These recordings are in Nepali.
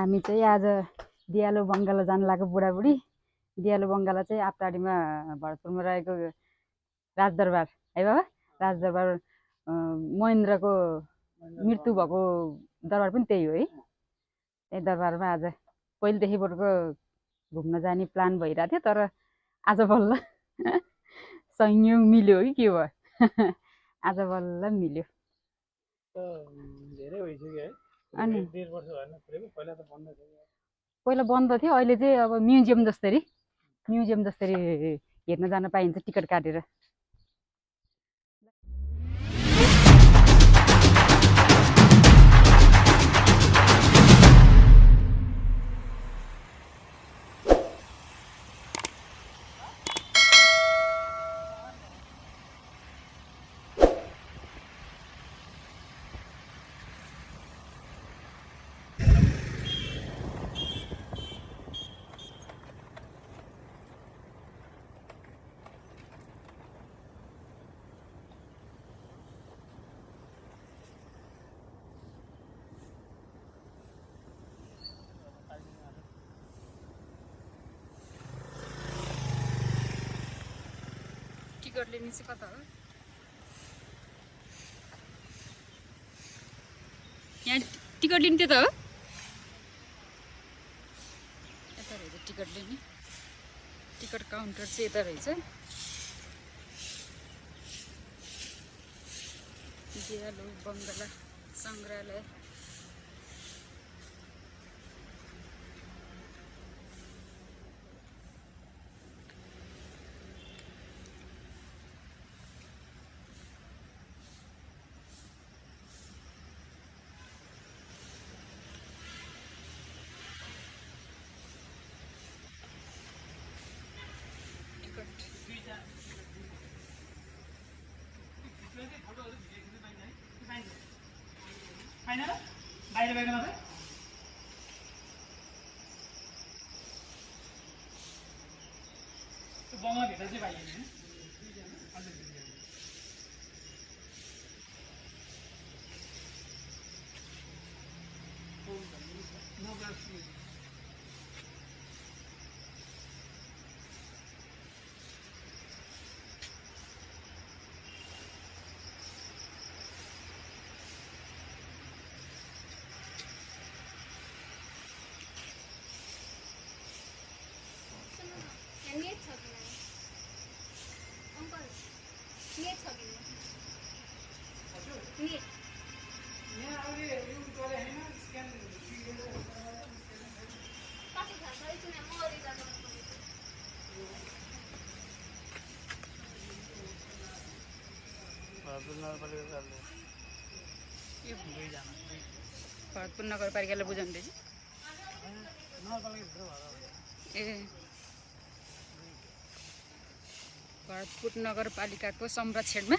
हामी चाहिँ आज दियालो बङ्गाला जान लागेको बुढाबुढी। दियालो बङ्गाला चाहिँ आपटाडीमा भरतपुरमा रहेको राजदरबार है बाबा, राजदरबार महेन्द्रको मृत्यु भएको दरबार पनि त्यही हो है। त्यही दरबारमा आज पहिलेदेखिबाटको घुम्न जाने प्लान भइरहेको थियो, तर आज बल्ल संयोग मिल्यो कि के भयो। आज बल्ल मिल्यो। अनि पहिला बन्द थियो, अहिले चाहिँ अब म्युजियम जस्तरी हेर्न जान पाइन्छ टिकट काटेर। टिकट लिने चाहिँ कता हो? यहाँ टिकट लिने त्यता हो? यता रहेछ टिकट लिने। टिकट काउन्टर चाहिँ यता रहेछ। दियालो बङ्गाला सङ्ग्रहालय। बाहिर बाहिर मात्रै त्यो बङ्गला भित्र चाहिँ पाइएन। भरतपुर नगरपालिकाले बुझाउँदैछ। ए भरतपुर नगरपालिकाको संरक्षणमा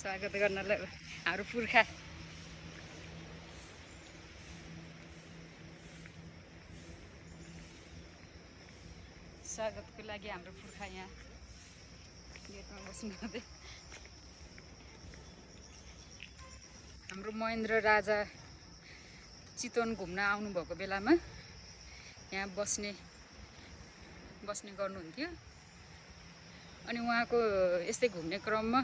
स्वागत गर्नलाई हाम्रो पुर्खा। स्वागतको लागि हाम्रो पुर्खा यहाँ गेटमा बस्नुहुँदै। हाम्रो महेन्द्र राजा चितवन घुम्न आउनुभएको बेलामा यहाँ बस्ने गर्नुहुन्थ्यो। अनि उहाँको यस्तै घुम्ने क्रममा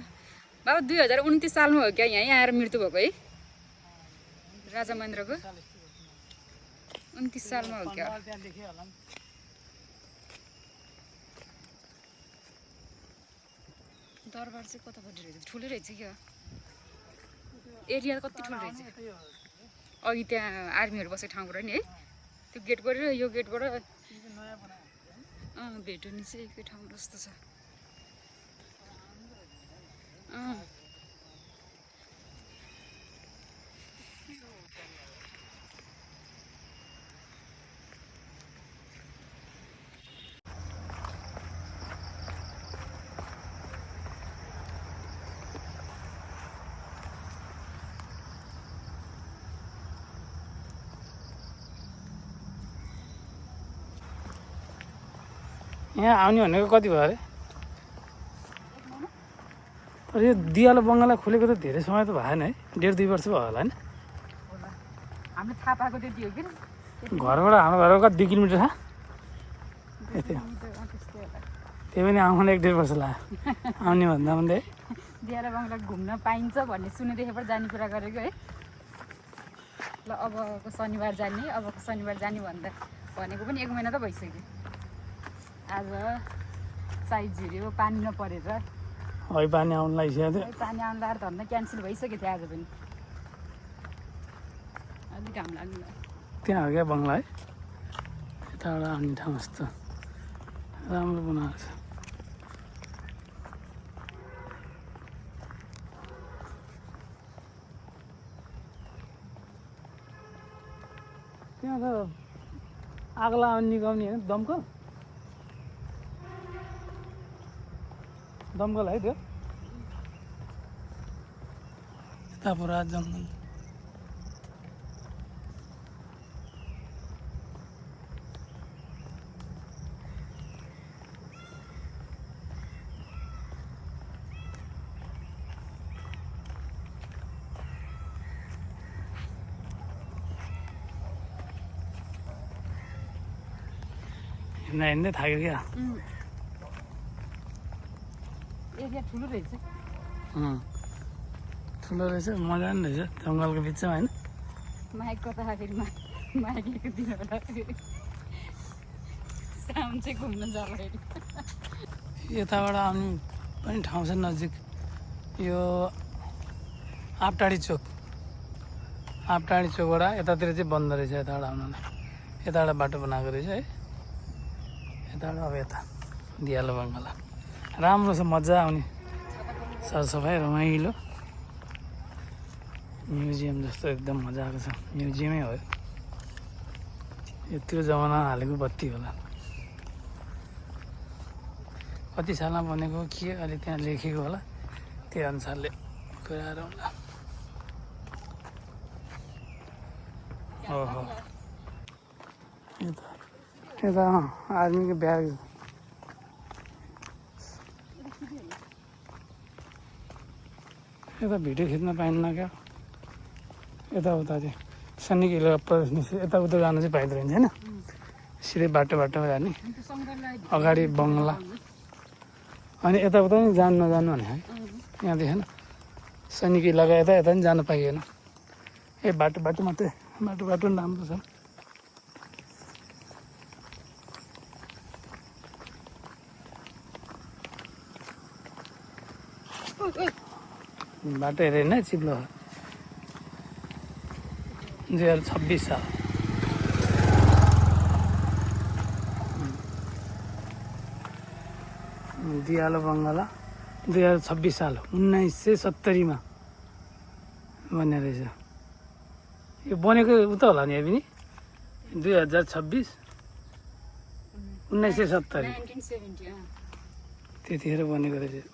बाबा 2029 सालमा हो क्या यहीँ आएर मृत्यु भएको है राजा महेन्द्रको? 29 सालमा हो क्या? दरबार चाहिँ कतापट्टि रहेछ? ठुलै रहेछ क्या, एरिया कति ठुलो रहेछ। अघि त्यहाँ आर्मीहरू बसेको ठाउँबाट नि है, त्यो गेटबाट र यो गेटबाट भेट्नु चाहिँ एकै ठाउँ जस्तो छ। यहाँ आउने भनेको कति भयो अरे? तर यो दियालो बङ्गला खोलेको त धेरै समय त भएन है, 1.5-2 वर्ष भयो होला होइन? होला हामीले थाहा पाएको त्यति हो कि घरबाट हाम्रो घरबाट कति 2 किलोमिटर छ? त्यस्तै होला। त्यही पनि आउनु 1.5 वर्ष लाग्यो आउने भन्दा भन्दै। दियालो बङ्गला घुम्न पाइन्छ भन्ने सुनेदेखिबाट जाने कुरा गरेको है। ल अबको शनिबार जाने भन्दा भनेको पनि 1 महिना त भइसक्यो। आज साइज झिर्यो पानी नपरेर, है पानी आउनु लागिसकेको थियो। पानी आउनु लाग्दा धन्दा क्यान्सल भइसकेको थियो आज पनि। अलिक घाम लाग्नु त्यहाँ हो क्या बङ्गला है, यताबाट आउने ठाउँ यस्तो राम्रो बनाएको छ। त्यहाँ त आगला निकाउने होइन, दमकल है त्यो। यता पुरा जङ्गल। हिँड्दै थाक्यो क्या। एरिया ठुलो रहेछ। ठुलो रहेछ, मजा पनि रहेछ जङ्गलको बिचमा होइन। माइक कता फेरि माइकको दिनबाट फेरि साउन्ड चाहिँ घुम्न जाला फेरि। यताबाट आउने पनि ठाउँ छ नजिक, यो आपटाडी चोकबाट यतातिर चाहिँ बन्द रहेछ यताबाट आउनलाई। यताबाट बाटो बनाएको रहेछ है, यताबाट अब यता दियालो बङ्गला राम्रो छ, मजा आउने, सरसफाइ रमाइलो, म्युजियम जस्तो एकदम मजा आएको छ। म्युजियमै हो यो, त्यो जमाना हालेको बत्ती होला। कति सालमा बनेको के अहिले त्यहाँ लेखेको होला, त्यो अनुसारले कुराहरू होला। ओहो यता आर्मीको ब्याग यता भिडियो खिच्न पाइन्न क्या। यताउता चाहिँ सैनिक इलाका प्रदर्शनी यताउता जानु चाहिँ पाइँदो रहेछ होइन, सिधै बाटोमा जाने। अगाडि बङ्गला अनि यताउता पनि जानु नजानु भने है, यहाँदेखि सैनिक इलाका यता पनि जानु पाइएन। बाटो मात्रै, बाटो पनि राम्रो छ। बाटो हेरेर नै चिप्लो 2026 साल। दियालो बङ्गला 2026 साल 1970 बन्ने रहेछ। यो बनेको उता होला नि पनि 2026 1970 त्यतिखेर बनेको रहेछ।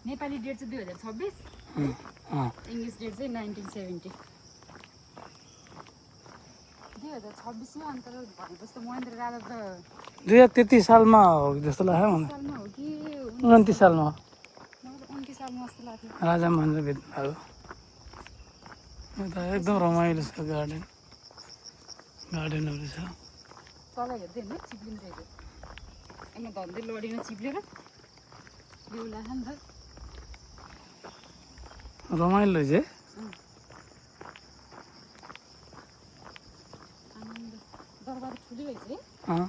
नेपाली डेट चाहिँ 2026, इङ्ग्लिस डेट चाहिँ 1970। 2026 मा अन्त भने जस्तो महेन्द्र राजा त 2033 सालमा हो जस्तो लाग्यो मलाई। सालमा हो कि 29 सालमा 29 सालमा जस्तो लाग्थ्यो। राजा महेन्द्र भेट्नु भएको। यता एकदम रमाइलो छ, गार्डनहरू छ। तल हेर्दै होइन चिप्लिँदैको अनि धन्दै लडीमा चिप्लेर बेहुला छ नि त। रमाइलो रहेछ है। दरबार ठुलै रहेछ है।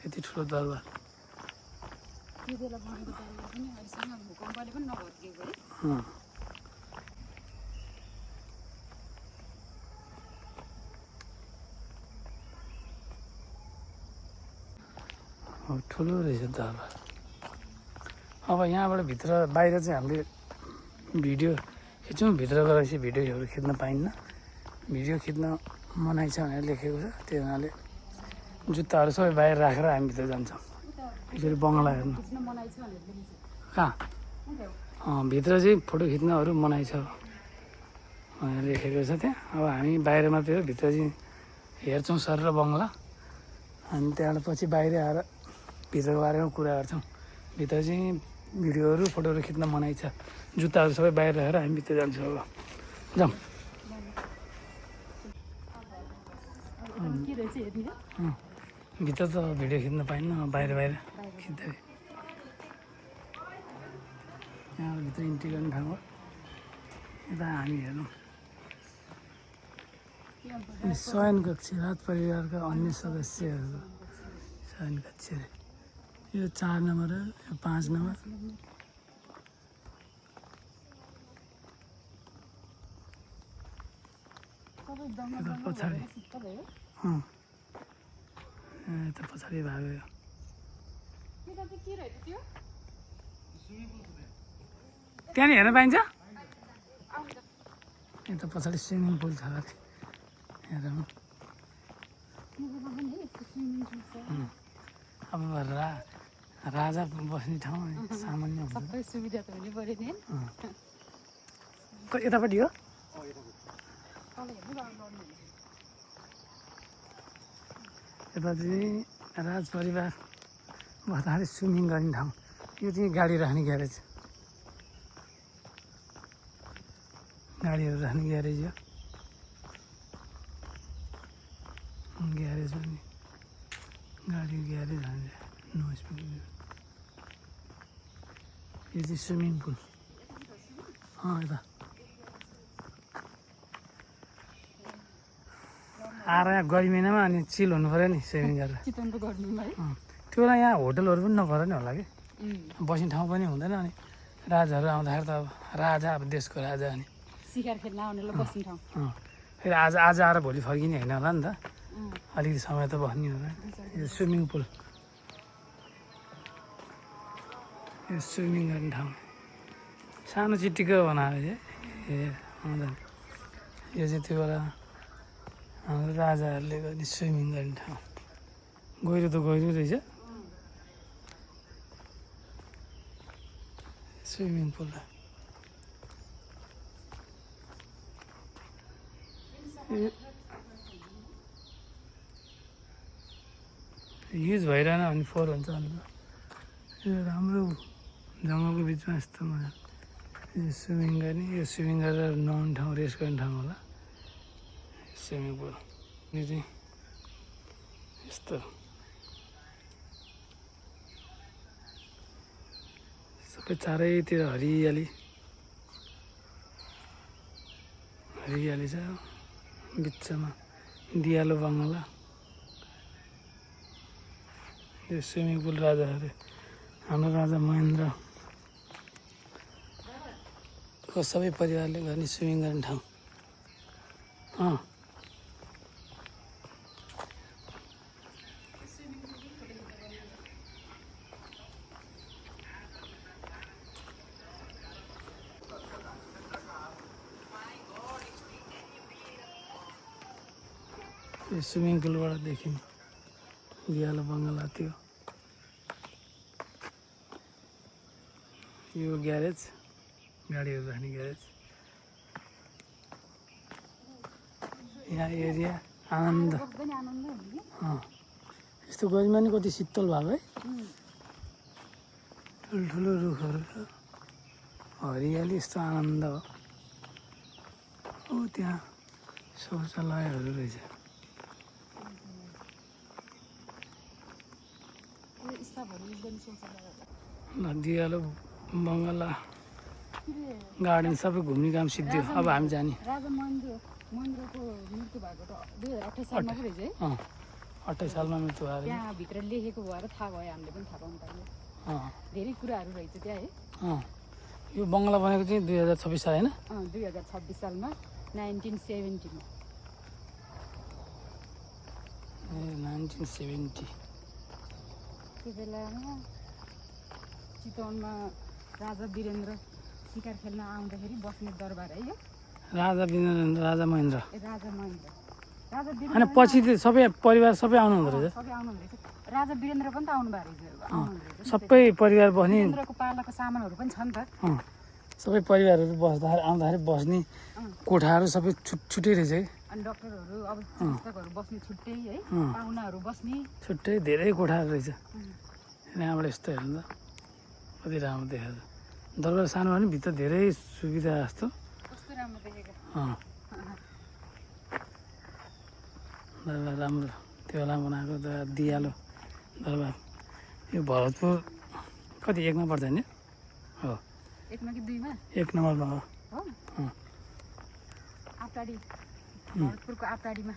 यति ठुलो दरबार। त्यो बेला बनेको दरबार पनि अहिलेसम्म भूकम्पले पनि नभत्किएको है। ठुलो रहेछ दरबार। अब यहाँबाट भित्र बाहिर चाहिँ हामीले भिडियो खिच्यौँ, भित्र गएर चाहिँ भिडियोहरू खिच्न पाइन्न। भिडियो खिच्न मनाइ छ भनेर लेखेको छ, त्यही हुनाले जुत्ताहरू सबै बाहिर राखेर हामी भित्र जान्छौँ। यसरी बङ्गला हेर्नु कहाँ भित्र चाहिँ फोटो खिच्नहरू मनाइ छ भनेर लेखेको छ त्यहाँ। अब हामी बाहिर मात्रै हो, भित्र चाहिँ हेर्छौँ सर र बङ्गला, अनि त्यहाँबाट पछि बाहिर आएर भित्रको बारेमा कुरा गर्छौँ। भित्र चाहिँ भिडियोहरू फोटोहरू खिच्न मनाइ छ। जुत्ताहरू सबै बाहिर राखेर हामी भित्र जान्छौँ अब। जाउँ। के रहेछ हेर्ने भित्र त भिडियो खिच्न पाइन्न, बाहिर बाहिर खिच्दै। यहाँ भित्र इन्ट्री गर्ने ठाउँ हो। यता हामी हेर्नु शयन कक्ष, राज परिवारका अन्य सदस्यहरूको शयन कक्ष अरे। यो 4 नम्बर हो, यो 5 नम्बर। यता पछाडि यता पछाडि भाग हो। त्यहाँनिर हेर्न पाइन्छ? यता पछाडि स्विमिङ पुल छ अरे। हेरौँ। अब राजा बस्ने ठाउँ सामान्य हुन्छ। सबै सुविधा त हुनु पर्यो नि। यतापट्टि हो। यता चाहिँ राज परिवार बस्दाखेरि स्विमिङ गर्ने ठाउँ। यो चाहिँ गाडी राख्ने ग्यारेज, गाडीहरू राख्ने ग्यारेज हो। ग्यारेज पनि गाडी ग्यारेज हान्छ। No speed. यो चाहिँ स्विमिङ पुल। यता आएर यहाँ गर्मी महिनामा अनि चिल हुनु पऱ्यो नि स्विमिङ गरेर। चितवन त गर्नुमा है। त्यो बेला यहाँ होटलहरू पनि नभएर नि होला कि, बस्ने ठाउँ पनि हुँदैन। अनि राजाहरू आउँदाखेरि त अब राजा, अब देशको राजा अनि सिकार खेल्न आउनेलाई बस्ने ठाउँ। फेरि आज आएर भोलि फर्किने होइन होला नि त, अलिकति समय त बस्ने होला। यो स्विमिङ पुल, यो स्विमिङ गर्ने ठाउँ सानो चिट्टिको बनाएर चाहिँ यो चाहिँ त्यो बेला हाम्रो राजाहरूले गर्ने स्विमिङ गर्ने ठाउँ। गहिरो त गहिरो रहेछ स्विमिङ पुल। युज भइरहेन भने फोहोर हुन्छ अन्त। यो राम्रो जङ्गलको बिचमा यस्तो मजा। यो स्विमिङ गर्ने, यो स्विमिङ गरेर नुहाउने ठाउँ, रेस्ट गर्ने ठाउँ होला स्विमिङ पुल। यो चाहिँ यस्तो सबै चारैतिर हरियाली हरियाली छ। बिचमा दियालो बङ्गला। यो स्विमिङ पुल राजाहरू, हाम्रो राजा महेन्द्रको सबै परिवारले गर्ने स्विमिङ गर्ने ठाउँ। यो स्विमिङ पुलबाट देखिने दियालो बङ्गला थियो। यो ग्यारेज, गाडीहरू राख्ने ग्यारेज। यहाँ एरिया आनन्द। यस्तो गरिमा नि कति शीतल भएको है। ठुल्ठुलो रुखहरू छ, हरियाली, यस्तो आनन्द हो। त्यहाँ शौचालयहरू रहेछ। दियालो बङ्गला गार्डन सबै घुम्ने काम सिद्धियो। अब हामी जाने। राजा महेन्द्रको मृत्यु भएको त 2028 सालमा पो रहेछ है। 28 सालमा मृत्यु भयो। त्यहाँ भित्र लेखेको भएर थाहा भयो, हामीले पनि थाहा पाउनु पाइयो। धेरै कुराहरू रहेछ त्यहाँ है। यो बङ्गला बनेको चाहिँ 2026 साल होइन? 2026 सालमा 1970 मा। 1970। त्यो बेलामा चितवनमा राजा वीरेन्द्र शिकार खेल्न आउँदाखेरि बस्ने दरबार है यो। राजा वीरेन्द्र, राजा महेन्द्र। राजा महेन्द्र, राजा होइन वीरेन्द्र पछि त सबै परिवार सबै आउनु हुँदो रहेछ। सबै आउनु हुँदैछ। राजा वीरेन्द्र पनि त आउनु भएको रहेछ। सबै परिवार बस्ने, वीरेन्द्रको पालाको सामानहरू पनि छ नि त। सबै परिवारहरू आउँदाखेरि बस्ने कोठाहरू सबै छुट्टै रहेछ है। अनि डक्टरहरू, अब चिकित्सकहरू बस्ने छुट्टै है, पाहुनाहरू बस्ने छुट्टै धेरै कोठाहरू रहेछ। यहाँबाट यस्तो हेर्नु त कति राम्रो देखाएको छ दरबार सानो भने भित्र धेरै सुविधा जस्तो कस्तो राम्रो देखेको दरबार राम्रो त्यो बेला बनाएको त दियालो दरबार यो भरतपुर कति 1 मा पर्छ नि हो 1 मा कि 2 मा 1 नम्बरमा हो हो अँ आपटाडी भरतपुरको आपटाडीमा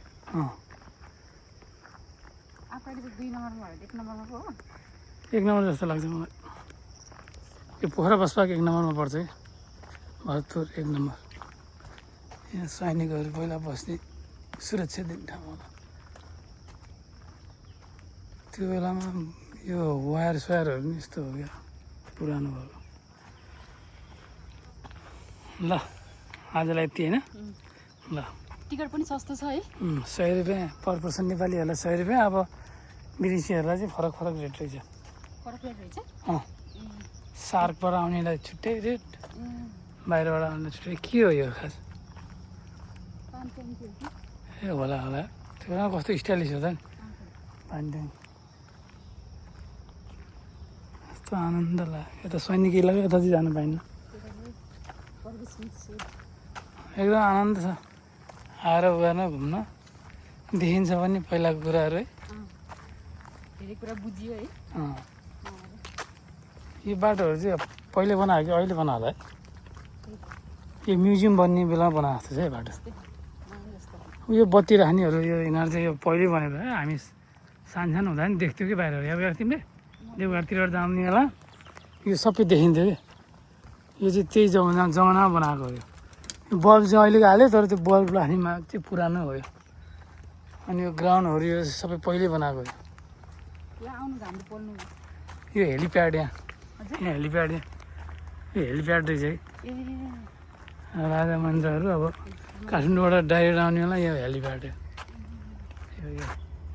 आपटाडी त 2 नम्बरमा हो 1 नम्बरमा पो हो 1 नम्बर जस्तो लाग्छ मलाई यो पोखरा बसपाक 1 नम्बरमा पर्छ है भरतपुर 1 नम्बर यहाँ सैनिकहरू पहिला बस्ने सुरक्षा दिने ठाउँ होला त्यो बेलामा यो वायर सोयरहरू नि यस्तो हो क्या पुरानो भएको ल आजलाई यति होइन ल टिकट पनि सस्तो छ है 100 रुपियाँ पर पर्सन नेपालीहरूलाई 100 रुपियाँ अब विदेशीहरूलाई चाहिँ फरक फरक रेट रहेछ फरक रेट रहेछ सार्कबाट आउनेलाई छुट्टै रेट बाहिरबाट आउनेलाई छुट्टै के हो यो खास ए होला होला त्यो बेला कस्तो स्टाइलिस हो त नि पानी ट्याङ्क कस्तो आनन्द लाग्यो यता सैनिक इलाका यता चाहिँ जानु पाइन्न एकदम आनन्द छ आएर उगाएर घुम्न देखिन्छ पनि पहिलाको कुराहरू है धेरै कुरा बुझियो है यो बाटोहरू चाहिँ पहिले बनायो कि अहिले बनायो होला है यो म्युजियम बन्ने बेला बनाएको जस्तो छ है बाटो यो बत्ती राख्नेहरू यो यिनीहरू चाहिँ यो पहिल्यै बनेको है हामी सानो हुँदा नि देख्थ्यौँ कि बाहिर याद तिमीले देवघाटतिर जाने बेला यो सबै देखिन्थ्यो कि यो चाहिँ त्यही जमानामा बनाएको हो यो बल्ब चाहिँ अहिलेको हाल्यो तर त्यो बल्ब राख्नेमा चाहिँ पुरानो हो यो अनि यो ग्राउन्डहरू यो सबै पहिल्यै बनाएको हो यो हेलिप्याड यहाँ हेलिप्याड यो हेलिप्याड रहेछ है राजा मन्दिरहरू अब काठमाडौँबाट डाइरेक्ट आउने बेला यो हेलिप्याड यो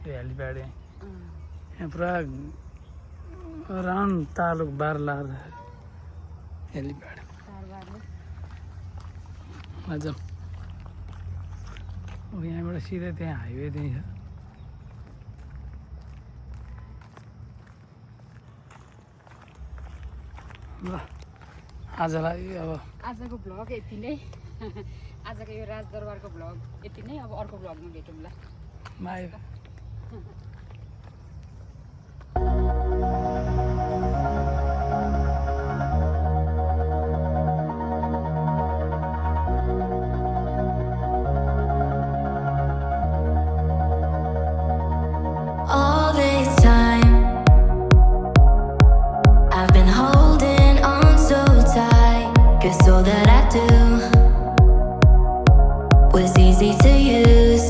हेलिप्याड यहाँ पुरा राउन्ड तारको बार लाग्दा हेलिप्याड हजुर यहाँबाट सिधै त्यहाँ हाइवे त्यहीँ छ ल आजलाई अब आजको भ्लग यति नै आजको यो राजदरबारको भ्लग यति नै अब अर्को भ्लगमा भेटौँला by All this time I've been holding on so tight, 'cause all that I do was easy to use.